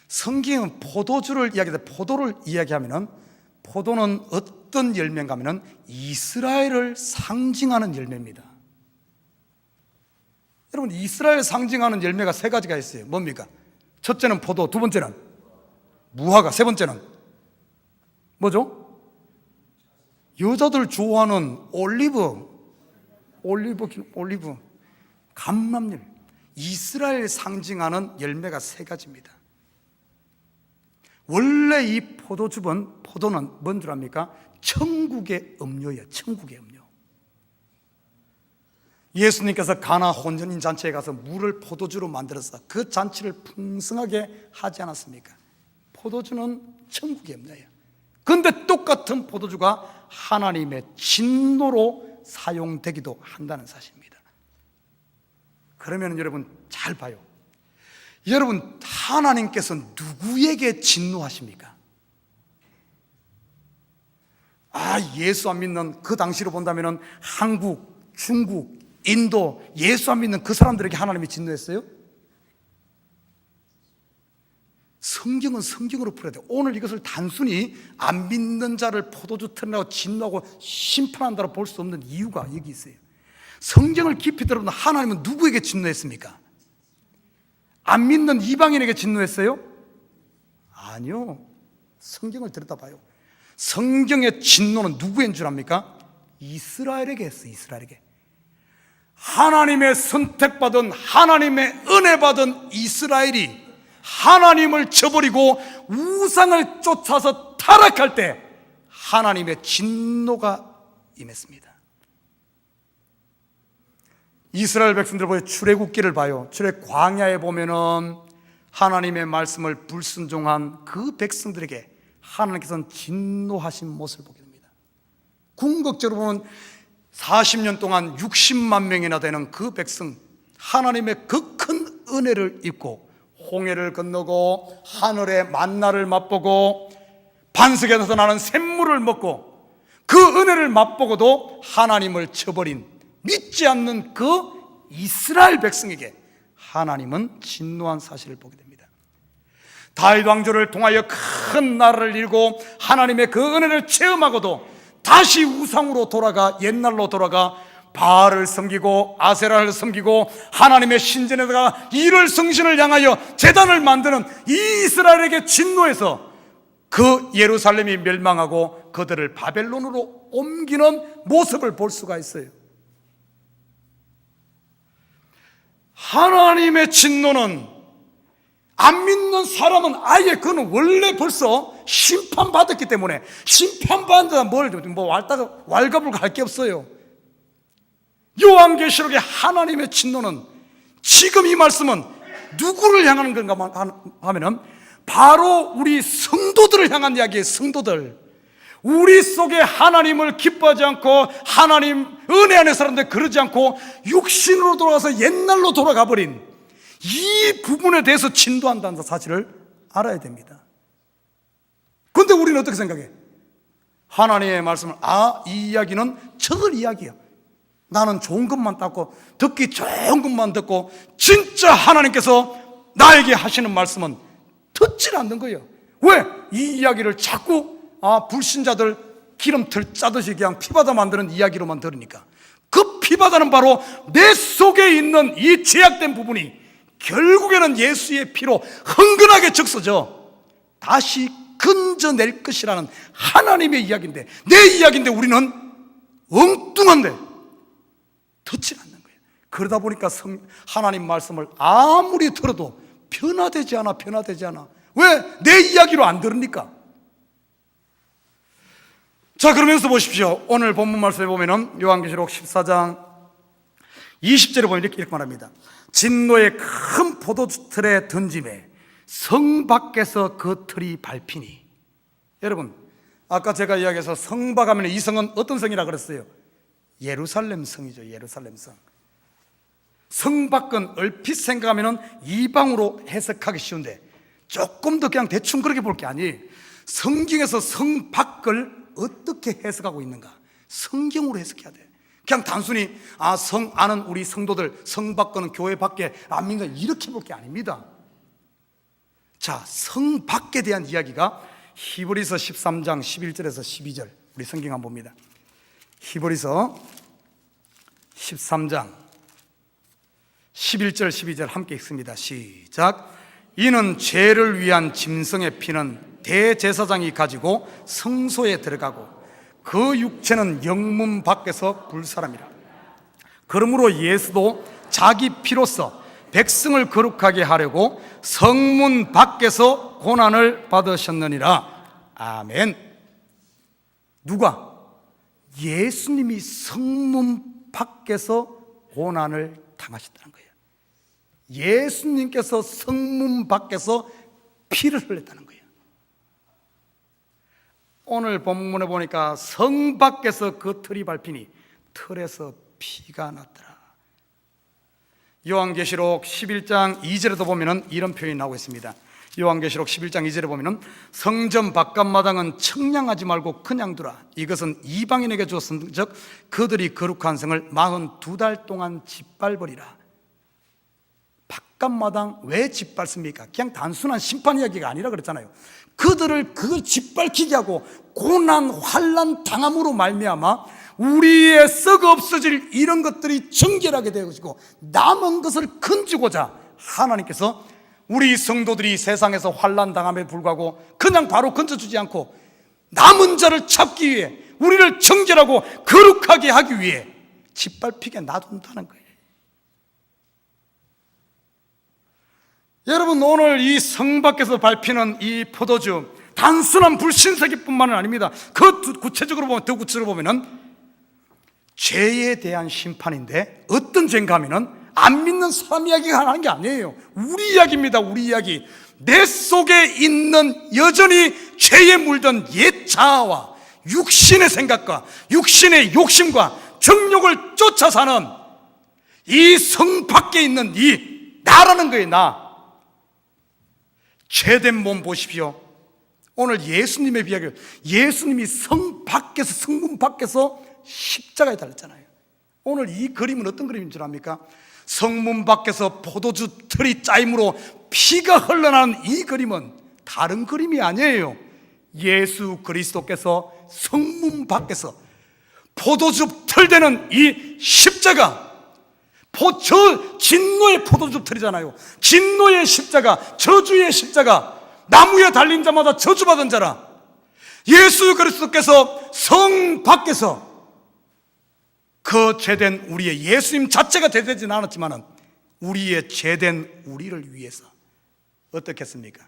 성경은 포도주를 이야기하는데, 포도를 이야기하면은 포도는 어떤 열매인가 하면은 이스라엘을 상징하는 열매입니다. 여러분, 이스라엘 상징하는 열매가 세 가지가 있어요. 뭡니까? 첫째는 포도, 두 번째는 무화과, 세 번째는 뭐죠? 여자들 좋아하는 올리브, 감람열. 이스라엘 상징하는 열매가 세 가지입니다. 원래 이 포도는 뭔 줄 압니까? 천국의 음료예요. 천국의 음료. 예수님께서 가나 혼전인 잔치에 가서 물을 포도주로 만들어서 그 잔치를 풍성하게 하지 않았습니까? 포도주는 천국의 음료예요. 그런데 똑같은 포도주가 하나님의 진노로 사용되기도 한다는 사실입니다. 그러면 여러분 잘 봐요. 여러분, 하나님께서 누구에게 진노하십니까? 예수 안 믿는, 그 당시로 본다면 한국, 중국, 인도, 예수 안 믿는 그 사람들에게 하나님이 진노했어요? 성경은 성경으로 풀어야 돼요. 오늘 이것을 단순히 안 믿는 자를 포도주 틀어내고 진노하고 심판한다고 볼 수 없는 이유가 여기 있어요. 성경을 깊이 들어보면 하나님은 누구에게 진노했습니까? 안 믿는 이방인에게 진노했어요? 아니요. 성경을 들여다봐요. 성경의 진노는 누구인 줄 압니까? 이스라엘에게 했어요. 이스라엘에게. 하나님의 선택받은, 하나님의 은혜 받은 이스라엘이 하나님을 저버리고 우상을 쫓아서 타락할 때 하나님의 진노가 임했습니다. 이스라엘 백성들 보여 출애굽기를 봐요. 광야에 보면은 하나님의 말씀을 불순종한 그 백성들에게 하나님께서는 진노하신 모습을 보게 됩니다. 궁극적으로 보면 40년 동안 60만 명이나 되는 그 백성, 하나님의 그 큰 은혜를 입고 홍해를 건너고 하늘의 만나를 맛보고 반석에서 나는 샘물을 먹고 그 은혜를 맛보고도 하나님을 저버린, 믿지 않는 그 이스라엘 백성에게 하나님은 진노한 사실을 보게 됩니다. 다윗 왕조를 통하여 큰 나라를 이루고 하나님의 그 은혜를 체험하고도 다시 우상으로 돌아가, 옛날로 돌아가 바알을 섬기고 아세라를 섬기고 하나님의 신전에다가 이를 성신을 향하여 제단을 만드는 이 이스라엘에게 진노해서 그 예루살렘이 멸망하고 그들을 바벨론으로 옮기는 모습을 볼 수가 있어요. 하나님의 진노는 안 믿는 사람은 아예 그는 원래 벌써 심판받았기 때문에, 심판받는다 뭐 왈가불가 할 게 없어요. 요한계시록의 하나님의 진노는, 지금 이 말씀은 누구를 향하는 건가 하면은 바로 우리 성도들을 향한 이야기예요. 성도들, 우리 속에 하나님을 기뻐하지 않고 하나님 은혜 안에 사람들 그러지 않고 육신으로 돌아가서 옛날로 돌아가 버린 이 부분에 대해서 진도한다는 사실을 알아야 됩니다. 그런데 우리는 어떻게 생각해? 하나님의 말씀을 이 이야기는 저들 이야기야, 나는 좋은 것만 듣고, 듣기 좋은 것만 듣고 진짜 하나님께서 나에게 하시는 말씀은 듣질 않는 거예요. 왜? 이 이야기를 자꾸 불신자들 기름틀 짜듯이 그냥 피바다 만드는 이야기로만 들으니까. 그 피바다는 바로 내 속에 있는 이 죄악된 부분이 결국에는 예수의 피로 흥건하게 적셔져 다시 건져낼 것이라는 하나님의 이야기인데, 내 이야기인데 우리는 엉뚱한데 듣지 않는 거예요. 그러다 보니까 하나님 말씀을 아무리 들어도 변화되지 않아. 왜? 내 이야기로 안 들으니까. 자, 그러면서 보십시오. 오늘 본문 말씀에 보면은 요한계시록 14장 20절에 보면 이렇게 말합니다. 진노의 큰 포도주 틀에 던짐에 성 밖에서 그 틀이 밟히니. 여러분, 아까 제가 이야기해서 성 밖 하면 이 성은 어떤 성이라 그랬어요? 예루살렘 성이죠. 예루살렘 성. 성 밖은 얼핏 생각하면 이방으로 해석하기 쉬운데 조금 더 그냥 대충 그렇게 볼 게 아니에요. 성경에서 성 밖을 어떻게 해석하고 있는가? 성경으로 해석해야 돼. 그냥 단순히 성 안은 우리 성도들, 성 밖은 교회 밖에 안 믿는다 이렇게 볼 게 아닙니다. 자, 성 밖에 대한 이야기가 히브리서 13장 11절에서 12절 우리 성경 한번 봅니다. 히브리서 13장 11절 12절 함께 읽습니다. 시작. 이는 죄를 위한 짐승의 피는 대제사장이 가지고 성소에 들어가고 그 육체는 영문 밖에서 불사람이라. 그러므로 예수도 자기 피로써 백성을 거룩하게 하려고 성문 밖에서 고난을 받으셨느니라. 아멘. 누가? 예수님이 성문 밖에서 고난을 당하셨다는 거예요. 예수님께서 성문 밖에서 피를 흘렸다는 거예요. 오늘 본문에 보니까 성 밖에서 그 틀이 밟히니 틀에서 피가 났더라. 요한계시록 11장 2절에도 보면은 이런 표현이 나오고 있습니다. 요한계시록 11장 2절에 보면은 성전 바깥마당은 청량하지 말고 그냥 두라. 이것은 이방인에게 주었은즉 그들이 거룩한 성을 42달 동안 짓밟으리라. 바깥마당 왜 짓밟습니까? 그냥 단순한 심판 이야기가 아니라 그랬잖아요. 그들을 그걸 짓밟히게 하고 고난 환난 당함으로 말미암아 우리의 썩어 없어질 이런 것들이 정결하게 되어지고 남은 것을 건지고자 하나님께서 우리 성도들이 세상에서 환난 당함에 불구하고 그냥 바로 건져주지 않고 남은 자를 찾기 위해 우리를 정결하고 거룩하게 하기 위해 짓밟히게 놔둔다는 거예요. 여러분, 오늘 이 성 밖에서 밟히는 이 포도주 단순한 불신세계뿐만은 아닙니다. 그 구체적으로 보면, 더 구체적으로 보면은 죄에 대한 심판인데 어떤 죄인가 하면은 안 믿는 사람 이야기가 하는 게 아니에요. 우리 이야기입니다. 우리 이야기. 내 속에 있는 여전히 죄에 물든 옛 자아와 육신의 생각과 육신의 욕심과 정욕을 쫓아 사는 이 성 밖에 있는 이 나라는 거예요. 나. 죄된 몸 보십시오. 오늘 예수님의 비약을, 예수님이 성 밖에서, 성문 밖에서 십자가에 달렸잖아요. 오늘 이 그림은 어떤 그림인 줄 압니까? 성문 밖에서 포도주 틀이 짜임으로 피가 흘러나는 이 그림은 다른 그림이 아니에요. 예수 그리스도께서 성문 밖에서 포도주 틀 되는 이 십자가, 저 진노의 포도주 틀이잖아요. 진노의 십자가, 저주의 십자가, 나무에 달린 자마다 저주받은 자라. 예수 그리스도께서 성 밖에서 그 죄된 우리의, 예수님 자체가 죄되진 않았지만 우리의 죄된 우리를 위해서 어떻게 했습니까?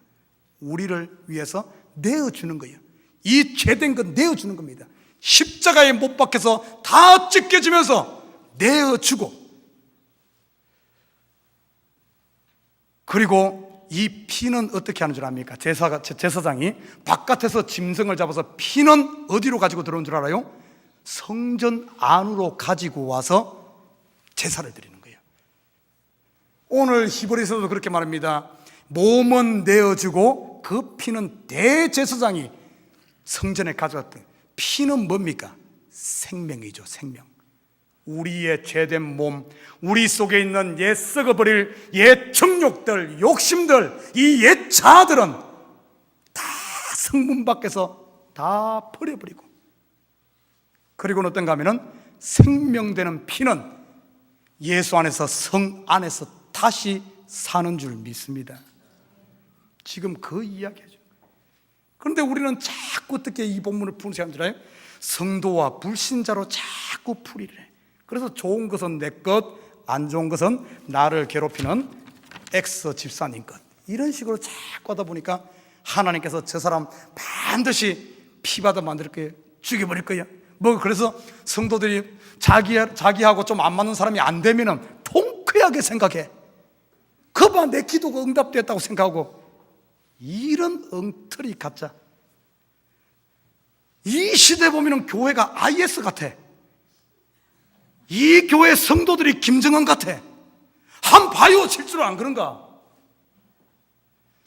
우리를 위해서 내어주는 거예요. 이 죄된 건 내어주는 겁니다. 십자가에 못 박혀서 다 찢겨지면서 내어주고, 그리고 이 피는 어떻게 하는 줄 압니까? 제사장이 바깥에서 짐승을 잡아서 피는 어디로 가지고 들어온 줄 알아요? 성전 안으로 가지고 와서 제사를 드리는 거예요. 오늘 히브리서도 그렇게 말합니다. 몸은 내어주고 그 피는 대제사장이 성전에 가져왔던 피는 뭡니까? 생명이죠. 생명. 우리의 죄된 몸, 우리 속에 있는 옛 썩어버릴 옛 정욕들, 욕심들, 이 옛 자아들은 다 성문 밖에서 다 버려버리고, 그리고는 어떤가 하면은 생명되는 피는 예수 안에서, 성 안에서 다시 사는 줄 믿습니다. 지금 그 이야기 하죠. 그런데 우리는 자꾸 어떻게 이 본문을 푸는 사람들 알아요? 성도와 불신자로 자꾸 풀이를 해. 그래서 좋은 것은 내 것, 안 좋은 것은 나를 괴롭히는 엑스 집사님 것, 이런 식으로 자꾸 하다 보니까 하나님께서 저 사람 반드시 피받아 만들 거예요. 죽여버릴 거예요. 뭐 그래서 성도들이 자기하고 좀 안 맞는 사람이 안 되면은 통쾌하게 생각해. 그봐 내 기도가 응답됐다고 생각하고, 이런 엉터리 가짜. 이 시대 보면은 교회가 IS 같아. 이 교회 성도들이 김정은 같아. 한 봐요. 실제로 안 그런가?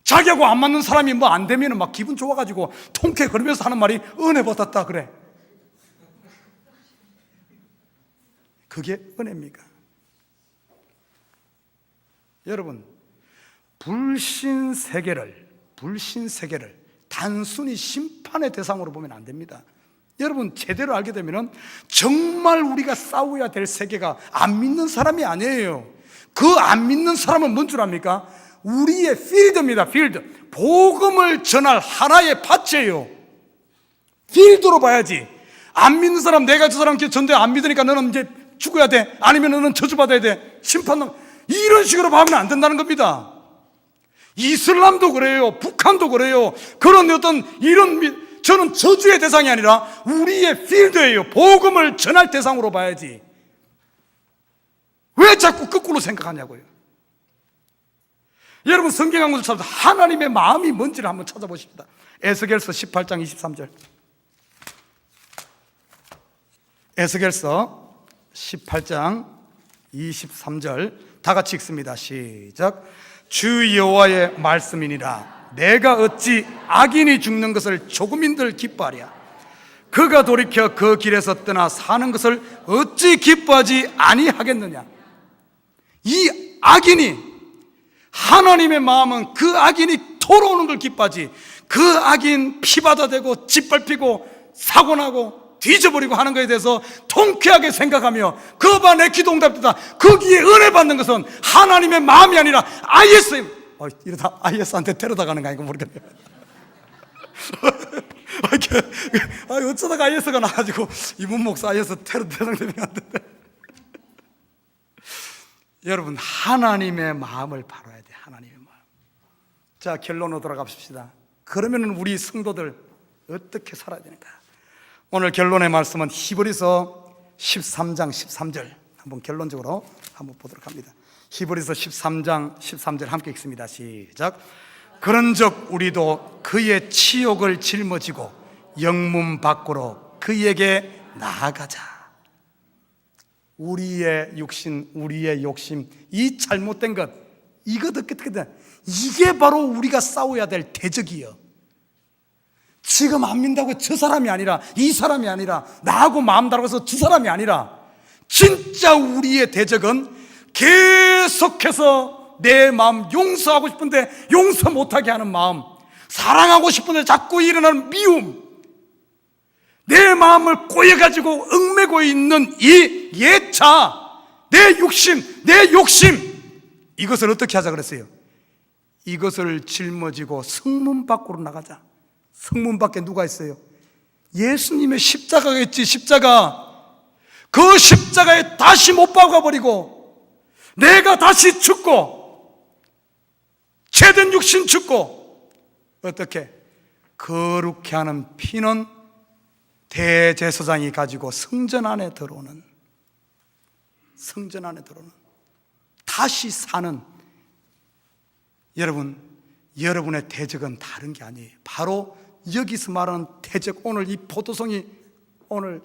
자기하고 안 맞는 사람이 뭐 안 되면 막 기분 좋아가지고 통쾌거리면서 하는 말이 은혜 받았다 그래. 그게 은혜입니까? 여러분, 불신 세계를 단순히 심판의 대상으로 보면 안 됩니다. 여러분, 제대로 알게 되면 정말 우리가 싸워야 될 세계가 안 믿는 사람이 아니에요. 그 안 믿는 사람은 뭔 줄 압니까? 우리의 필드입니다. 필드. 복음을 전할 하나의 밭이에요. 필드로 봐야지. 안 믿는 사람, 내가 저 사람께 전도해 안 믿으니까 너는 이제 죽어야 돼, 아니면 너는 저주받아야 돼, 심판, 이런 식으로 봐면 안 된다는 겁니다. 이슬람도 그래요. 북한도 그래요. 그런 어떤 이런, 저는 저주의 대상이 아니라 우리의 필드예요. 복음을 전할 대상으로 봐야지. 왜 자꾸 거꾸로 생각하냐고요. 여러분, 성경 한 구절 찾아서 하나님의 마음이 뭔지를 한번 찾아보십시다. 에스겔서 18장 23절. 에스겔서 18장 23절 다 같이 읽습니다. 시작. 주 여호와의 말씀이니라. 내가 어찌 악인이 죽는 것을 조금인들 기뻐하랴. 그가 돌이켜 그 길에서 떠나 사는 것을 어찌 기뻐하지 아니하겠느냐. 이 악인이, 하나님의 마음은 그 악인이 돌아오는 걸 기뻐하지, 그 악인 피바다되고 짓밟히고 사고나고 뒤져버리고 하는 것에 대해서 통쾌하게 생각하며 그 봐 내 기도 응답됐다, 거기에 은혜 받는 것은 하나님의 마음이 아니라 IS, 이러다 IS한테 데려다 가는 거 아닌가 모르겠네요. 어쩌다가 IS가 나가지고 이문 목사 IS 테러 대상되면 안 된다. 여러분, 하나님의 마음을 바라야 돼. 하나님의 마음. 자, 결론으로 돌아갑시다. 그러면 우리 성도들 어떻게 살아야 되는가? 오늘 결론의 말씀은 히브리서 13장 13절 한번 결론적으로 한번 보도록 합니다. 히브리서 13장 13절 함께 읽습니다. 시작. 그런즉 우리도 그의 치욕을 짊어지고 영문 밖으로 그에게 나아가자. 우리의 육신, 우리의 욕심, 이 잘못된 것, 이것 어떻게 돼? 이게 바로 우리가 싸워야 될 대적이요. 지금 안 믿는다고 저 사람이 아니라, 이 사람이 아니라, 나하고 마음 다르고서 두 사람이 아니라, 진짜 우리의 대적은 계속해서 내 마음 용서하고 싶은데 용서 못하게 하는 마음, 사랑하고 싶은데 자꾸 일어나는 미움, 내 마음을 꼬여가지고 얽매고 있는 이 예차, 내 욕심, 이것을 어떻게 하자 그랬어요? 이것을 짊어지고 성문 밖으로 나가자. 성문 밖에 누가 있어요? 예수님의 십자가가 있지. 십자가. 그 십자가에 다시 못 박아버리고 내가 다시 죽고 죄된 육신 죽고, 어떻게? 거룩해 하는 피는 대제사장이 가지고 성전 안에 들어오는, 다시 사는, 여러분, 여러분의 대적은 다른 게 아니에요. 바로 여기서 말하는 대적, 오늘 이 포도송이, 오늘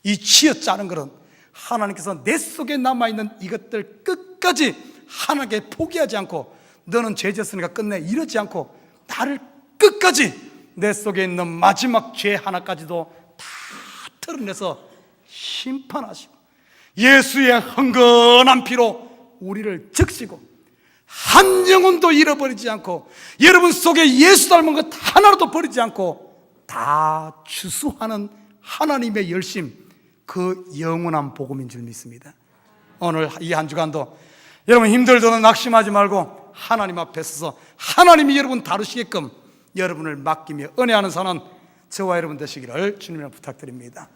이 치어 짜는 것은 하나님께서 내 속에 남아있는 이것들 끝까지 하나님께 포기하지 않고, 너는 죄 지었으니까 끝내 이러지 않고 나를 끝까지 내 속에 있는 마지막 죄 하나까지도 다 털어내서 심판하시고 예수의 흥건한 피로 우리를 적시고 한 영혼도 잃어버리지 않고 여러분 속에 예수 닮은 것 하나라도 버리지 않고 다 추수하는 하나님의 열심, 그 영원한 복음인 줄 믿습니다. 오늘 이 한 주간도 여러분 힘들더라도 낙심하지 말고 하나님 앞에 서서 하나님이 여러분 다루시게끔 여러분을 맡기며 은혜하는 사는 저와 여러분 되시기를 주님으로 부탁드립니다.